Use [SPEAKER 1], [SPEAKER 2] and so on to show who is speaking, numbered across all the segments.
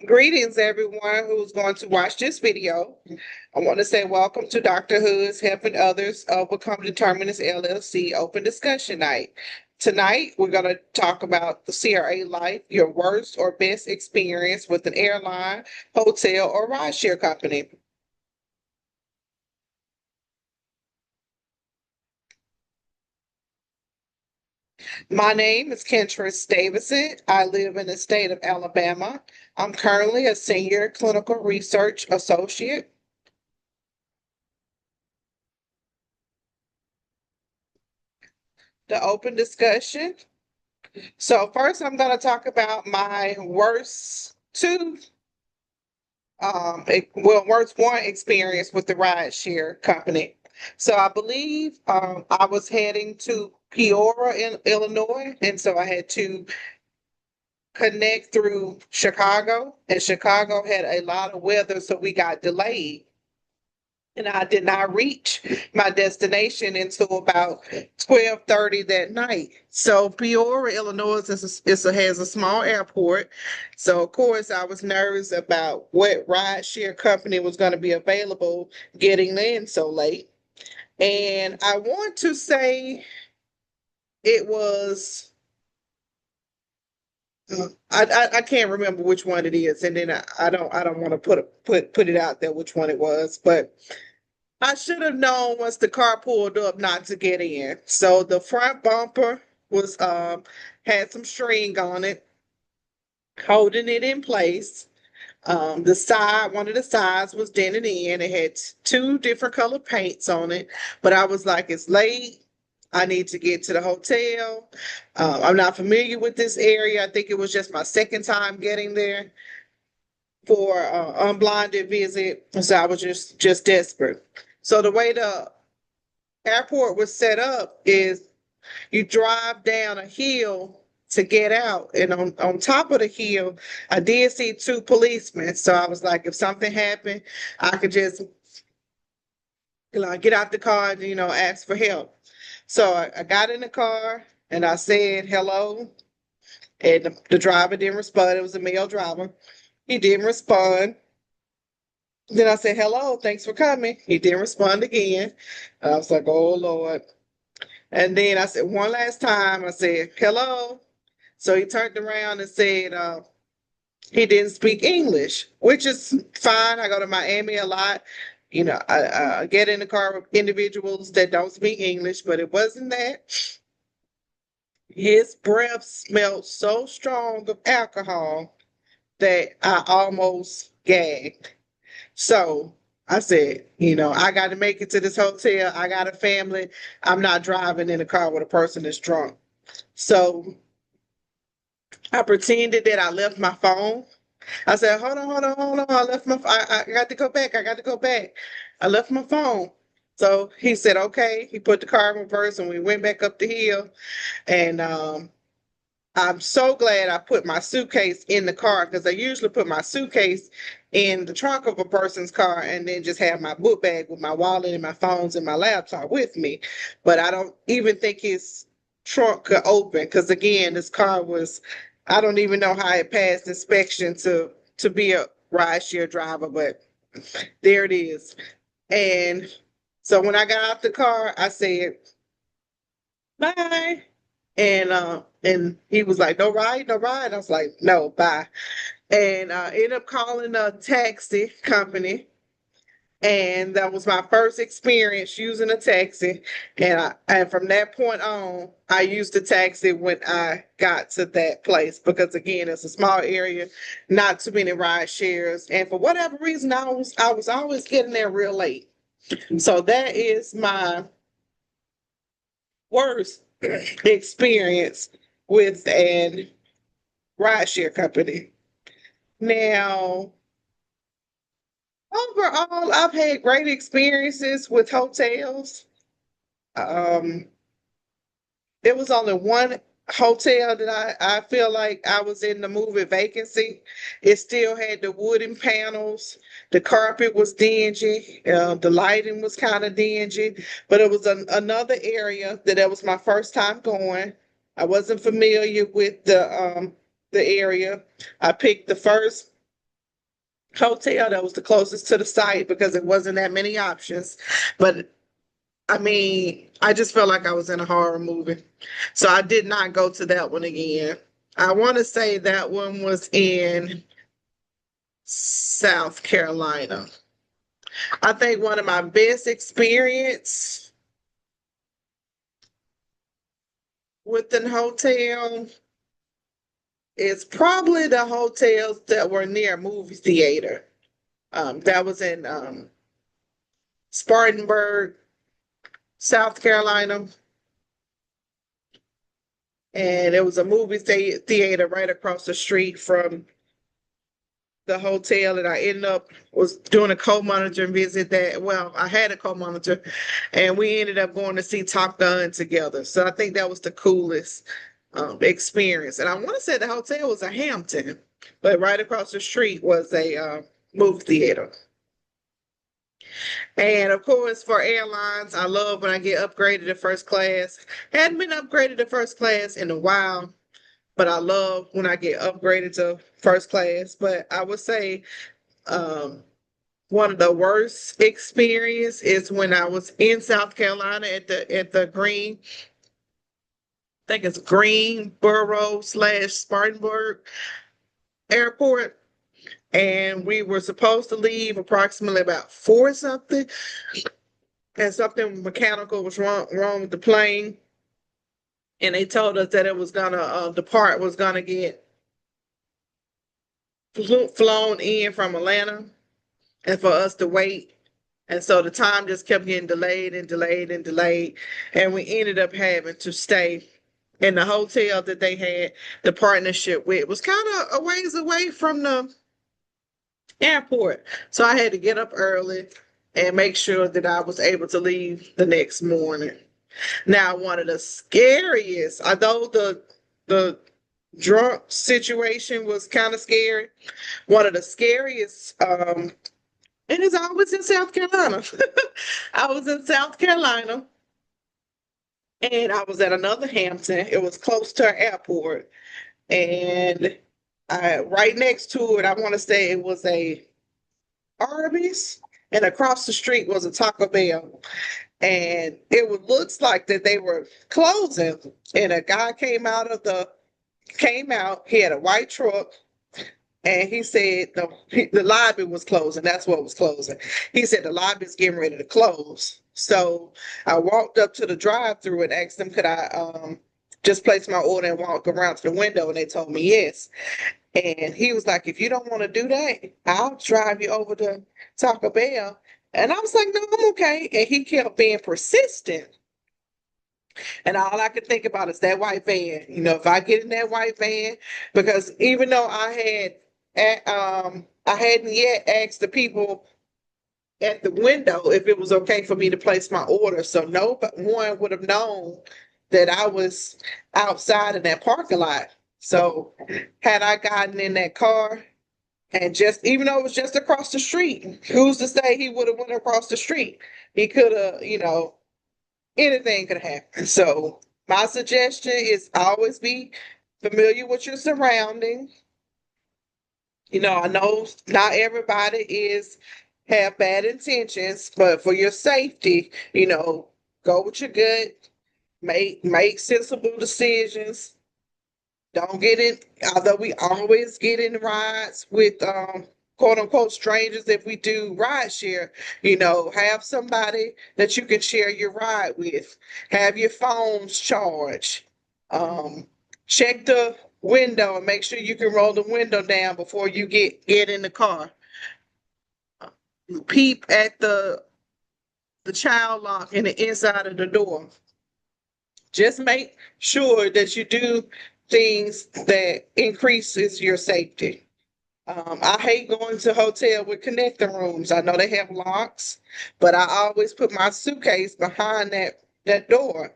[SPEAKER 1] Greetings, everyone who's going to watch this video. I want to say welcome to Dr. Hood's Helping Others Overcome Determinants LLC Open Discussion Night. Tonight, we're going to talk about the CRA Life, your worst or best experience with an airline, hotel, or rideshare company. My name is Kentress Davison. I live in the state of Alabama. I'm currently a senior clinical research associate. The open discussion. So first, I'm going to talk about my worst two, worst one experience with the rideshare company. So I believe I was heading to Peoria in Illinois, and so I had to connect through Chicago, and Chicago had a lot of weather, so we got delayed. And I did not reach my destination until about 12:30 that night. So Peoria, Illinois has a small airport. So of course I was nervous about what rideshare company was going to be available getting in so late. And I want to say it was I can't remember which one it is, and then I don't want to put it out there which one it was, but I should have known once the car pulled up not to get in. So the front bumper was had some string on it, holding it in place. The side, one of the sides was dented in. It had two different color paints on it, but I was like, it's late. I need to get to the hotel. I'm not familiar with this area. I think it was just my second time getting there for unblinded visit, so I was just desperate. So the way the airport was set up is you drive down a hill to get out, and on top of the hill, I did see two policemen. So I was like, if something happened, I could just get out the car and ask for help. So I got in the car and I said hello, and the driver didn't respond. It was a male driver. He didn't respond. Then I said, hello, thanks for coming. He didn't respond again. I was like, oh, Lord. And then I said, one last time, I said, hello. So he turned around and said, he didn't speak English, which is fine. I go to Miami a lot. I get in the car with individuals that don't speak English, but it wasn't that. His breath smelled so strong of alcohol that I almost gagged. So I said, I got to make it to this hotel. I got a family. I'm not driving in a car with a person that's drunk. So I pretended that I left my phone. I said, hold on, hold on, hold on. I left I got to go back. I got to go back. I left my phone. So he said, okay. He put the car in reverse and we went back up the hill. And I'm so glad I put my suitcase in the car, because I usually put my suitcase in the trunk of a person's car and then just have my book bag with my wallet and my phones and my laptop with me. But I don't even think his trunk could open, because again, this car was, I don't even know how it passed inspection to be a rideshare driver, but there it is. And so when I got out the car, I said, bye. And he was like, no ride, no ride. I was like, no, bye. And I ended up calling a taxi company. And that was my first experience using a taxi. And from that point on, I used the taxi when I got to that place, because again, it's a small area, not too many ride shares. And for whatever reason, I was always getting there real late. So that is my worst experience with an rideshare company. Now, overall, I've had great experiences with hotels. Um, there was only one hotel that I feel like I was in the movie Vacancy. It still had the wooden panels. The carpet was dingy. The lighting was kind of dingy. But it was another area that was my first time going. I wasn't familiar with the area. I picked the first hotel that was the closest to the site because it wasn't that many options. But I mean, I just felt like I was in a horror movie. So I did not go to that one again. I want to say that one was in South Carolina. I think one of my best experience with the hotel is probably the hotels that were near a movie theater. That was in Spartanburg, South Carolina, and it was a movie theater right across the street from the hotel. And I ended up was doing a co-monitoring visit that, well, I had a co-monitor, and we ended up going to see Top Gun together. So I think that was the coolest experience. And I want to say the hotel was a Hampton, but right across the street was a movie theater. And of course, for airlines, I love when I get upgraded to first class. Hadn't been upgraded to first class in a while, but I love when I get upgraded to first class. But I would say um, one of the worst experience is when I was in South Carolina at the I think it's Greenboro / Spartanburg Airport, and we were supposed to leave approximately about four something, and something mechanical was wrong with the plane, and they told us that it was gonna the part was gonna get flown in from Atlanta, and for us to wait. And so the time just kept getting delayed and delayed and delayed, and we ended up having to stay in the hotel that they had the partnership with. It was kind of a ways away from the airport, so I had to get up early and make sure that I was able to leave the next morning. Now, one of the scariest, although the drunk situation was kind of scary, one of the scariest, and it's always in South Carolina. I was in South Carolina, and I was at another Hampton. It was close to our airport, and right next to it, I want to say it was a Arby's, and across the street was a Taco Bell. And it looks like that they were closing, and a guy came out. He had a white truck, and he said the lobby was closing. That's what was closing. He said the lobby's getting ready to close. So I walked up to the drive-through and asked them, could I just place my order and walk around to the window? And they told me yes. And he was like, if you don't want to do that, I'll drive you over to Taco Bell. And I was like, no, I'm okay. And he kept being persistent. And all I could think about is that white van. If I get in that white van, because even though I hadn't yet asked the people at the window if it was okay for me to place my order. So no one would have known that I was outside in that parking lot. So had I gotten in that car and just, even though it was just across the street, who's to say he would have went across the street? He could have, anything could happen. So my suggestion is always be familiar with your surroundings. I know not everybody have bad intentions, but for your safety, go with your gut, make sensible decisions. Don't get in, although we always get in rides with quote unquote strangers if we do rideshare, have somebody that you can share your ride with. Have your phones charged. Um, Check the window and make sure you can roll the window down before you get in the car. Peep at the child lock in the inside of the door. Just make sure that you do things that increases your safety. I hate going to hotel with connecting rooms. I know they have locks, but I always put my suitcase behind that door.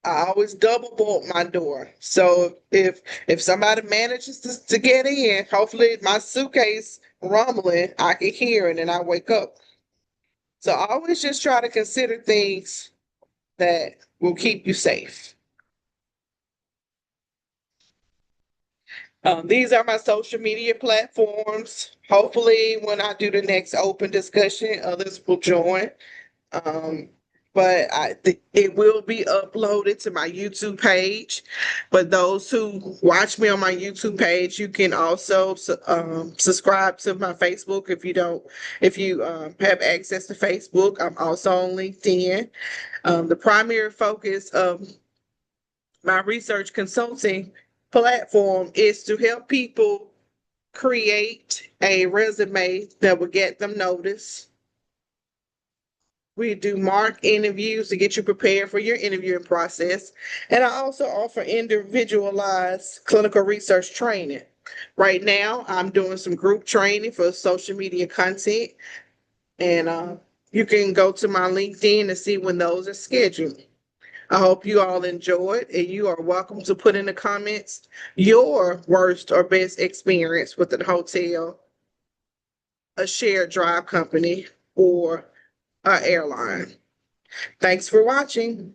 [SPEAKER 1] I always double bolt my door. So if somebody manages to get in, hopefully my suitcase rumbling, I can hear it and I wake up. So I always just try to consider things that will keep you safe. These are my social media platforms. Hopefully, when I do the next open discussion, others will join. Um, but it will be uploaded to my YouTube page. But those who watch me on my YouTube page, you can also subscribe to my Facebook if you have access to Facebook. I'm also on LinkedIn. The primary focus of my research consulting platform is to help people create a resume that will get them noticed. We do mock interviews to get you prepared for your interviewing process. And I also offer individualized clinical research training. Right now, I'm doing some group training for social media content. And you can go to my LinkedIn to see when those are scheduled. I hope you all enjoyed, and you are welcome to put in the comments your worst or best experience with a hotel, a shared drive company, or an airline. Thanks for watching.